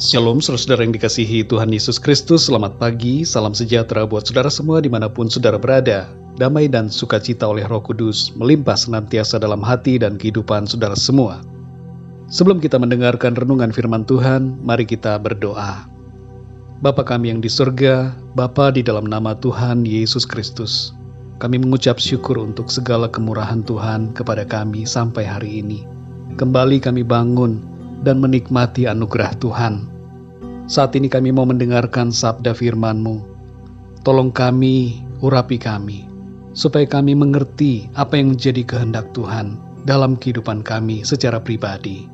Shalom saudara yang dikasihi Tuhan Yesus Kristus, selamat pagi, salam sejahtera buat saudara semua dimanapun saudara berada. Damai dan sukacita oleh Roh Kudus melimpah senantiasa dalam hati dan kehidupan saudara semua. Sebelum kita mendengarkan renungan firman Tuhan, mari kita berdoa. Bapa kami yang di surga, Bapa di dalam nama Tuhan Yesus Kristus, kami mengucap syukur untuk segala kemurahan Tuhan kepada kami sampai hari ini. Kembali kami bangun dan menikmati anugerah Tuhan. Saat ini kami mau mendengarkan sabda firman-Mu. Tolong kami, urapi kami, supaya kami mengerti apa yang menjadi kehendak Tuhan dalam kehidupan kami secara pribadi.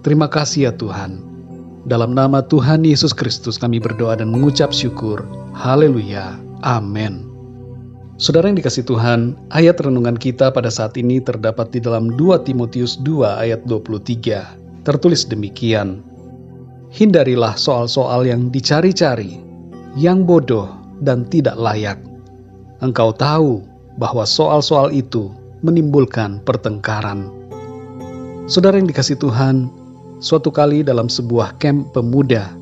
Terima kasih ya Tuhan. Dalam nama Tuhan Yesus Kristus kami berdoa dan mengucap syukur. Haleluya. Amin. Saudara yang dikasihi Tuhan, ayat renungan kita pada saat ini terdapat di dalam 2 Timotius 2 ayat 23. Tertulis demikian, hindarilah soal-soal yang dicari-cari, yang bodoh dan tidak layak. Engkau tahu bahwa soal-soal itu menimbulkan pertengkaran. Saudara yang dikasihi Tuhan, suatu kali dalam sebuah camp pemuda,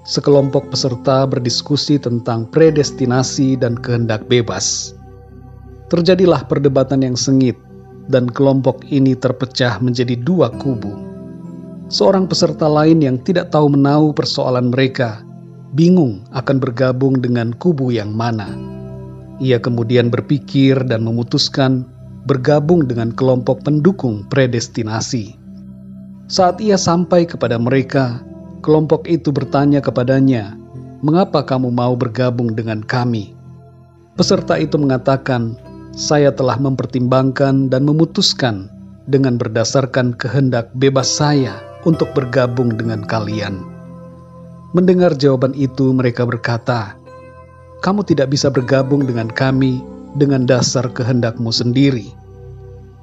sekelompok peserta berdiskusi tentang predestinasi dan kehendak bebas. Terjadilah perdebatan yang sengit, dan kelompok ini terpecah menjadi dua kubu. Seorang peserta lain yang tidak tahu menahu persoalan mereka, bingung akan bergabung dengan kubu yang mana. Ia kemudian berpikir dan memutuskan bergabung dengan kelompok pendukung predestinasi. Saat ia sampai kepada mereka, kelompok itu bertanya kepadanya, "Mengapa kamu mau bergabung dengan kami?" Peserta itu mengatakan, "Saya telah mempertimbangkan dan memutuskan dengan berdasarkan kehendak bebas saya untuk bergabung dengan kalian." Mendengar jawaban itu, mereka berkata, "Kamu tidak bisa bergabung dengan kami dengan dasar kehendakmu sendiri.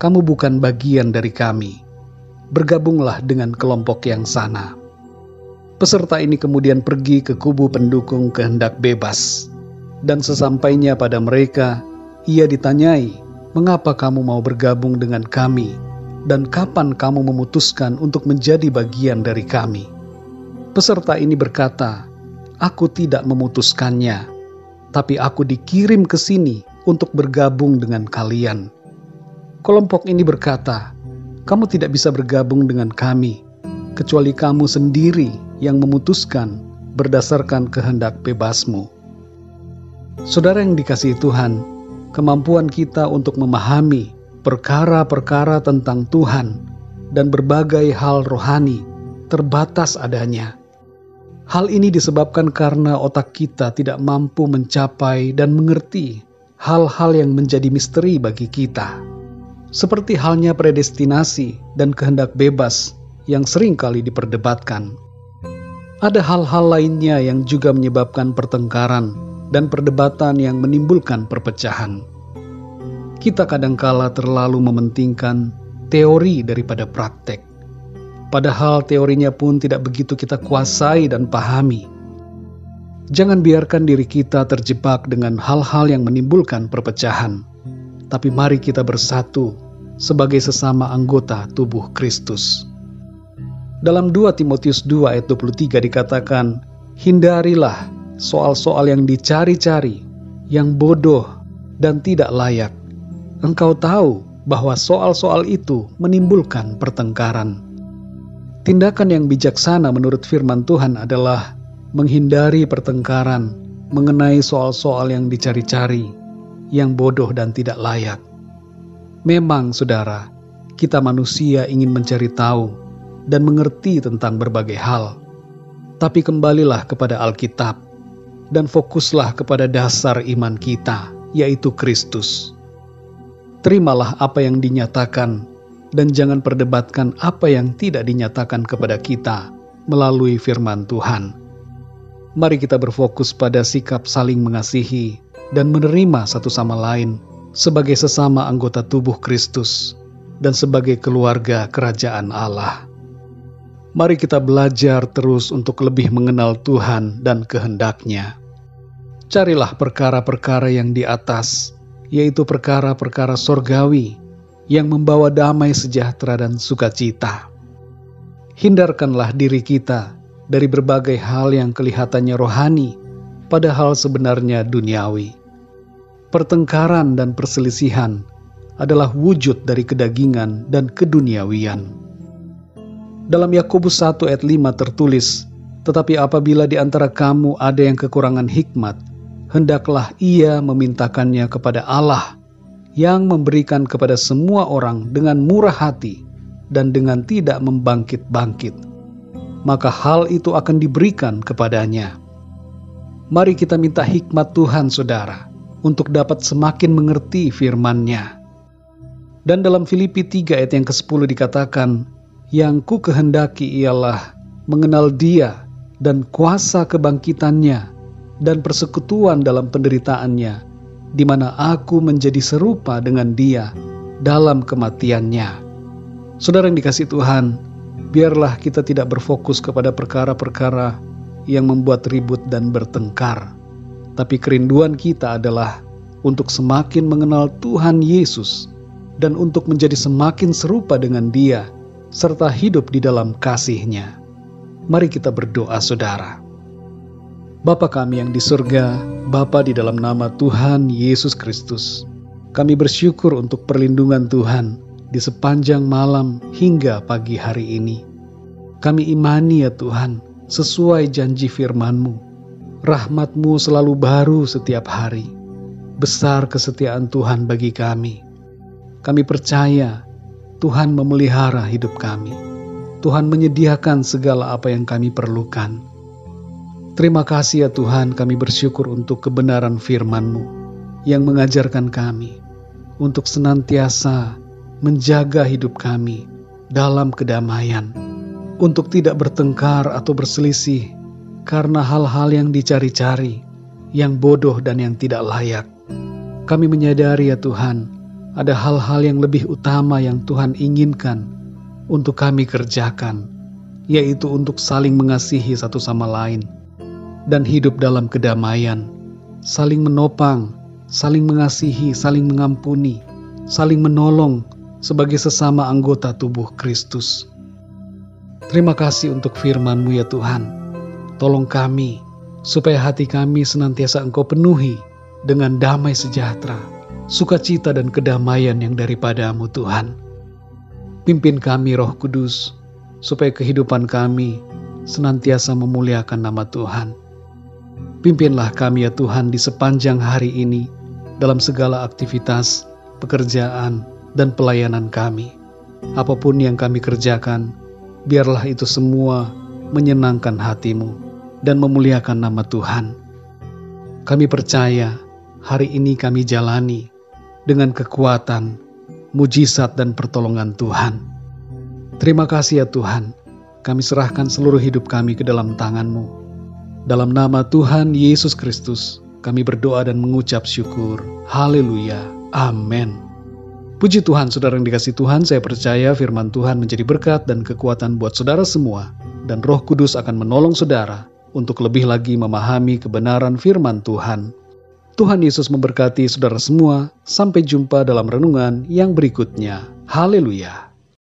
Kamu bukan bagian dari kami. Bergabunglah dengan kelompok yang sana." Peserta ini kemudian pergi ke kubu pendukung kehendak bebas. Dan sesampainya pada mereka, ia ditanyai, "Mengapa kamu mau bergabung dengan kami? Dan kapan kamu memutuskan untuk menjadi bagian dari kami?" Peserta ini berkata, "Aku tidak memutuskannya, tapi aku dikirim ke sini untuk bergabung dengan kalian." Kelompok ini berkata, "Kamu tidak bisa bergabung dengan kami, kecuali kamu sendiri yang memutuskan berdasarkan kehendak bebasmu." Saudara yang dikasihi Tuhan, kemampuan kita untuk memahami perkara-perkara tentang Tuhan dan berbagai hal rohani terbatas adanya. Hal ini disebabkan karena otak kita tidak mampu mencapai dan mengerti hal-hal yang menjadi misteri bagi kita. Seperti halnya predestinasi dan kehendak bebas yang sering kali diperdebatkan. Ada hal-hal lainnya yang juga menyebabkan pertengkaran dan perdebatan yang menimbulkan perpecahan. Kita kadangkala terlalu mementingkan teori daripada praktek. Padahal teorinya pun tidak begitu kita kuasai dan pahami. Jangan biarkan diri kita terjebak dengan hal-hal yang menimbulkan perpecahan. Tapi mari kita bersatu sebagai sesama anggota tubuh Kristus. Dalam 2 Timotius 2 ayat 23 dikatakan, hindarilah soal-soal yang dicari-cari, yang bodoh dan tidak layak. Engkau tahu bahwa soal-soal itu menimbulkan pertengkaran. Tindakan yang bijaksana menurut firman Tuhan adalah menghindari pertengkaran mengenai soal-soal yang dicari-cari, yang bodoh dan tidak layak. Memang, saudara, kita manusia ingin mencari tahu dan mengerti tentang berbagai hal. Tapi kembalilah kepada Alkitab dan fokuslah kepada dasar iman kita, yaitu Kristus. Terimalah apa yang dinyatakan dan jangan perdebatkan apa yang tidak dinyatakan kepada kita melalui firman Tuhan. Mari kita berfokus pada sikap saling mengasihi dan menerima satu sama lain sebagai sesama anggota tubuh Kristus dan sebagai keluarga kerajaan Allah. Mari kita belajar terus untuk lebih mengenal Tuhan dan kehendak-Nya. Carilah perkara-perkara yang di atas, yaitu perkara-perkara sorgawi yang membawa damai sejahtera dan sukacita. Hindarkanlah diri kita dari berbagai hal yang kelihatannya rohani, padahal sebenarnya duniawi. Pertengkaran dan perselisihan adalah wujud dari kedagingan dan keduniawian. Dalam Yakobus 1 ayat 5 tertulis, "Tetapi apabila di antara kamu ada yang kekurangan hikmat, hendaklah ia memintakannya kepada Allah, yang memberikan kepada semua orang dengan murah hati dan dengan tidak membangkit-bangkit. Maka hal itu akan diberikan kepadanya." Mari kita minta hikmat Tuhan, saudara, untuk dapat semakin mengerti firman-Nya. Dan dalam Filipi 3 ayat yang ke-10 dikatakan, "Yang ku kehendaki ialah mengenal Dia dan kuasa kebangkitannya dan persekutuan dalam penderitaannya, di mana aku menjadi serupa dengan Dia dalam kematiannya." Saudara yang dikasihi Tuhan, biarlah kita tidak berfokus kepada perkara-perkara yang membuat ribut dan bertengkar, tapi kerinduan kita adalah untuk semakin mengenal Tuhan Yesus dan untuk menjadi semakin serupa dengan Dia, serta hidup di dalam kasih-Nya. Mari kita berdoa, saudara. Bapa kami yang di surga, Bapa di dalam nama Tuhan Yesus Kristus, kami bersyukur untuk perlindungan Tuhan di sepanjang malam hingga pagi hari ini. Kami imani ya Tuhan, sesuai janji firman-Mu, rahmat-Mu selalu baru setiap hari. Besar kesetiaan Tuhan bagi kami. Kami percaya Tuhan memelihara hidup kami. Tuhan menyediakan segala apa yang kami perlukan. Terima kasih ya Tuhan, kami bersyukur untuk kebenaran firman-Mu yang mengajarkan kami untuk senantiasa menjaga hidup kami dalam kedamaian, untuk tidak bertengkar atau berselisih karena hal-hal yang dicari-cari, yang bodoh dan yang tidak layak. Kami menyadari ya Tuhan, ada hal-hal yang lebih utama yang Tuhan inginkan untuk kami kerjakan, yaitu untuk saling mengasihi satu sama lain dan hidup dalam kedamaian, saling menopang, saling mengasihi, saling mengampuni, saling menolong sebagai sesama anggota tubuh Kristus. Terima kasih untuk firman-Mu ya Tuhan. Tolong kami, supaya hati kami senantiasa Engkau penuhi dengan damai sejahtera, sukacita dan kedamaian yang daripada-Mu Tuhan. Pimpin kami Roh Kudus, supaya kehidupan kami senantiasa memuliakan nama Tuhan. Pimpinlah kami ya Tuhan di sepanjang hari ini, dalam segala aktivitas, pekerjaan, dan pelayanan kami. Apapun yang kami kerjakan, biarlah itu semua menyenangkan hati-Mu dan memuliakan nama Tuhan. Kami percaya hari ini kami jalani dengan kekuatan, mujizat dan pertolongan Tuhan. Terima kasih ya Tuhan, kami serahkan seluruh hidup kami ke dalam tangan-Mu. Dalam nama Tuhan Yesus Kristus, kami berdoa dan mengucap syukur. Haleluya. Amin. Puji Tuhan, saudara yang dikasihi Tuhan, saya percaya firman Tuhan menjadi berkat dan kekuatan buat saudara semua, dan Roh Kudus akan menolong saudara untuk lebih lagi memahami kebenaran firman Tuhan. Tuhan Yesus memberkati saudara semua. Sampai jumpa dalam renungan yang berikutnya. Haleluya.